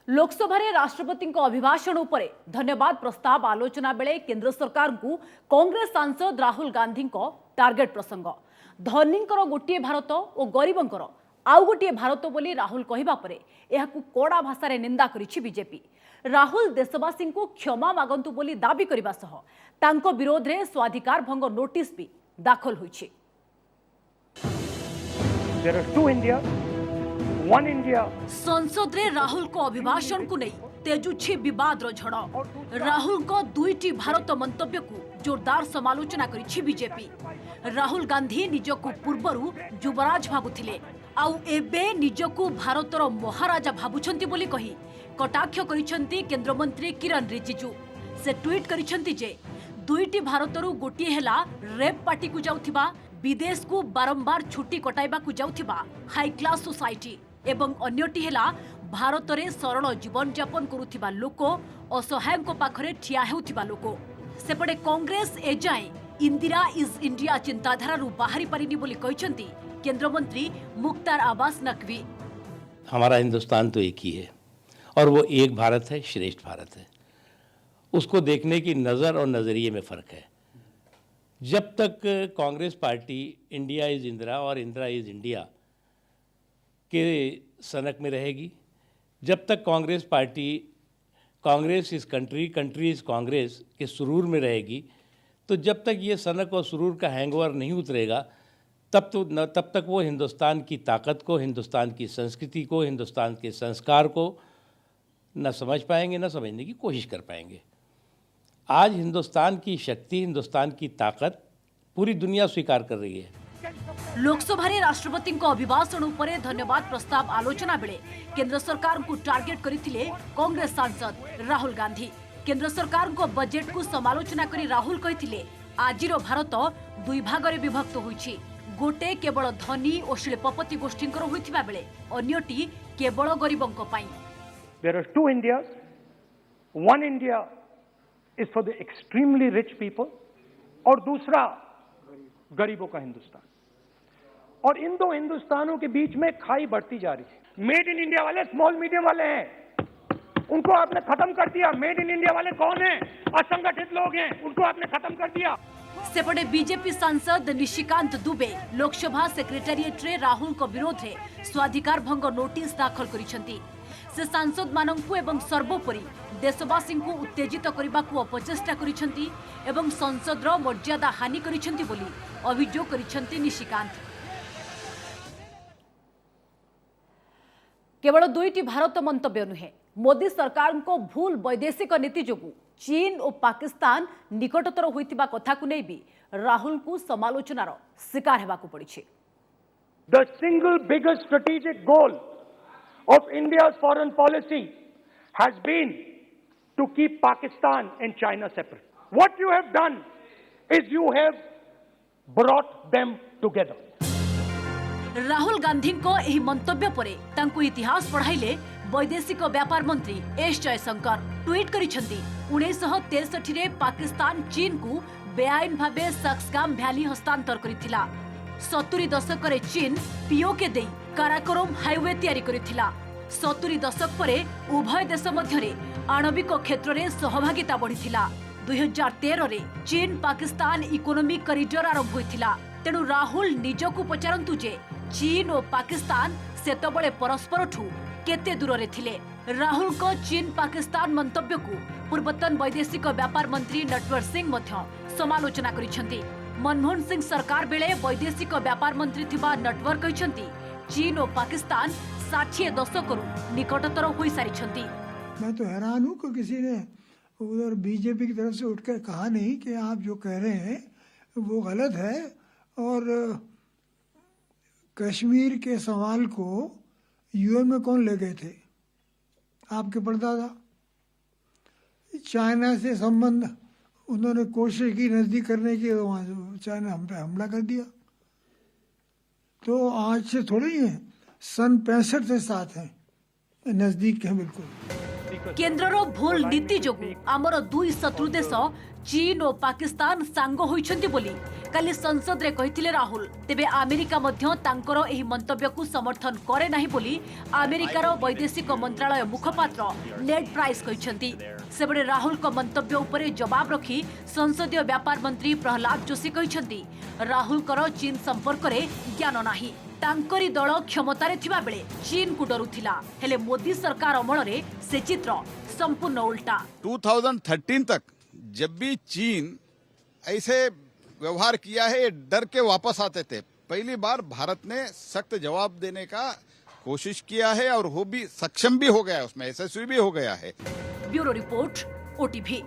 लोकसभा राष्ट्रपति अभिभाषण उपरे धन्यवाद प्रस्ताव आलोचना बेले केंद्र सरकार को कांग्रेस सांसद राहुल गांधी टार्गेट प्रसंग धनी गोटे भारत और गरीबंकर आउ गोटे भारत बोली राहुल कहवा परे एहाकु कड़ा भाषा रे निंदा करिछि बीजेपी। राहुल देशवासी को क्षमा मागंतु बोली दाबी करबा सह तांको विरोध रे स्वाधिकार भंग नोटिस भी दाखल होइछि। There are two India, one India. संसद रे राहुल को अभिभाषण को नहीं तेजुछि विवाद रो झड़। राहुल को दुईटी भारत मंतव्य को जोरदार समालोचना करिछि बीजेपी। राहुल गांधी निजको पूर्वरु युवराज भाबुथिले आउ एबे निजको भारतर महाराजा भाबुछंती बोली कही कटाक्ष करिछंती केंद्र मंत्री किरण रिजिजू। से ट्वीट करिछंती जे दुईटी भारतरु गोटिए हेला रेप पार्टी को जाउथिबा विदेश को बारंबार छुट्टी कटाइबा को जाउथिबा हाई क्लास सोसाइटी एवं अन्यटी हेला भारत रे सरल जीवन यापन करुथिबा लोक असहाय पाखरे ठिया हेउथिबा लोक। सेपटे कांग्रेस एजाए इंदिरा इज इंडिया चिंताधारा बाहरी पारिनी बोली कहिसंती केंद्र मंत्री मुख्तार अब्बास नकवी। हमारा हिंदुस्तान तो एक ही है और वो एक भारत है, श्रेष्ठ भारत है। उसको देखने की नज़र और नज़रिए में फ़र्क है। जब तक Congress party India is Indira और इंदिरा इज़ इंडिया के सनक में रहेगी, जब तक Congress party Congress is country, country is Congress के सुरूर में रहेगी, तो जब तक ये सनक और सुरूर का हैंगओवर नहीं उतरेगा तब तक वो हिंदुस्तान की ताकत को, हिंदुस्तान की संस्कृति को, हिंदुस्तान के संस्कार को न समझ पाएंगे, न समझने की कोशिश कर पाएंगे। आज हिंदुस्तान की शक्ति, हिंदुस्तान की ताकत पूरी दुनिया स्वीकार कर रही है। लोकसभा रे राष्ट्रपति अभिभाषण उपरे धन्यवाद प्रस्ताव आलोचना बेले केंद्र सरकार को टार्गेट करथिले कांग्रेस सांसद राहुल गांधी। केंद्र सरकार को बजेट को समालोचना करी राहुल कहिथिले आजिरो भारत दुई भाग रे विभक्त होईछि। गोटे केवल धनी और शिल्पपति गोष्ठींकर होइथिबा बेले अन्यटी केवल गरीबंक पई। There are two Indias. One India is for the extremely rich people और दूसरा गरीबों का हिंदुस्तान। और इन दो हिंदुस्तानों के बीच में खाई बढ़ती जा रही है। मेड इन इंडिया वाले स्मॉल मीडियम वाले हैं, उनको आपने खत्म कर दिया। मेड इन इंडिया वाले कौन हैं? असंगठित लोग हैं, उनको आपने खत्म कर दिया। सेपटे बीजेपी सांसद निशिकांत दुबे लोकसभा सेक्रेटारिएट रे राहुल को विरोध रे स्वाधिकार भंग नोटिस दाखल करिसंती। से सांसद मानंकु एवं सर्वोपरि देशवासी को उत्तेजित करने को अपचेष्टा करिसंती एवं संसद रो मर्यादा हानि करिसंती बोली अभियोग करिसंती निशिकांत। केवल दुईटी भारत मंतव्य नुहे, मोदी सरकार को भूल वैदेशिक नीति जोगु चीन और पाकिस्तान निकटतर होइतिबा कथा को नहीं भी राहुल को समालोचनार शिकार हेबाकु पड़िछि। The single biggest strategic goal of India's foreign policy has been to keep Pakistan and China separate. What you have done is you have brought them together. Rahul Gandhi को एही मंतव्य परे तांको इतिहास पढ़ाइले वैदेशिक व्यापार मंत्री एस जयशंकर। ट्वीट करिसंती 1963 रे पाकिस्तान चीन को बेआईन भाबे सक्सकाम भ्याली हस्तांतर करिथिला। 70 दशक रे चीन पीओके देई काराकोरम हाईवे तैयारी करिथिला। 70 दशक परे उभय देश मध्यरे आणविक क्षेत्र रे सहभागिता बढ़िथिला। 2013 रे चीन पाकिस्तान इकोनॉमिक कॉरिडोर आरंभ होइथिला। तेणु राहुल निजको पचारंतु जे चीन और पाकिस्तान सेतबळे परस्पर ठू केते दूर रे थिले। राहुल को चीन पाकिस्तान मंतव्य को पूर्वतन वैदेशिक व्यापार मंत्री नटवर सिंह मध्य समालोचना करिसंती। मनमोहन सिंह सरकार बेले वैदेशिक व्यापार मंत्री थिबा नटवर कहिसंती चीन और पाकिस्तान 60 दशकरू निकटतर होई सारिछंती। मैं तो हैरान हूं कि किसी ने उधर बीजेपी की तरफ से उठकर कहा नहीं कि आप जो कह रहे हैं वो गलत है। और कश्मीर के सवाल को यूएन में कौन ले गए थे? आपके परदादा। चाइना से संबंध उन्होंने कोशिश की नज़दीक करने की, वहाँ चाइना हम पे हमला कर दिया। तो आज से थोड़ी है, सन 65 से साथ हैं, नज़दीक हैं बिल्कुल। केन्द्रर भूल नीति जोगु आमर दुई शत्रु देश चीन और पाकिस्तान सांग होइछन्ति बोली काली संसद रे कहिथिले राहुल। तेबे अमेरिका मध्य तांकर एही मंतव्य को समर्थन करे नाही बोली अमेरिकार वैदेशिक मंत्रालय मुखपात्र नेड प्राइस कहिछन्ति। सेबडे राहुल को मंतव्य उपरे जवाब रखी संसदीय व्यापार मंत्री प्रहलाद जोशी कहिछन्ति राहुल कर चीन संपर्क रे ज्ञान नाही। तांकरी दल क्षमतारे थिबा बेले चीन को डरुथिला हेले मोदी सरकार अमल रे से चित्र संपूर्ण उल्टा। 2013 तक जब भी चीन ऐसे व्यवहार किया है ये डर के वापस आते थे। पहली बार भारत ने सख्त जवाब देने का कोशिश किया है और वो भी सक्षम भी हो गया, उसमें यशस्वी भी हो गया है। Bureau report, OTV.